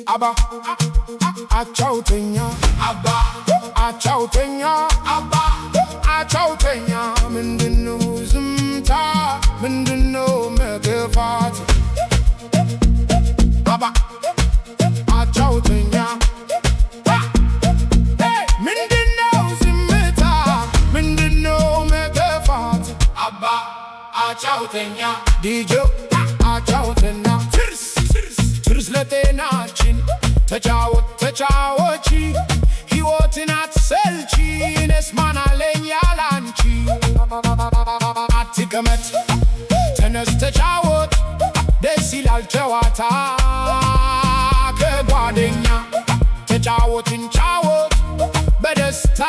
Abba, achautenya, Abba, achautenya, Abba, achautenya. Mindino zumta, mindino megafat. Abba, achautenya. Mindino zumta, mindino megafat. Abba, achautenya. DJ, achautenya. Tirs ለጤናችን ተጫወት ተጫወቺ ሕይወትን አትሰልቺ እኔስ ማን አለኝ ያላንቺ አትቀመጥ ተነስ ተጫወት ደስ ይላል ጨዋታ ከጓደኛ ተጫወት እንጫወት በደስታ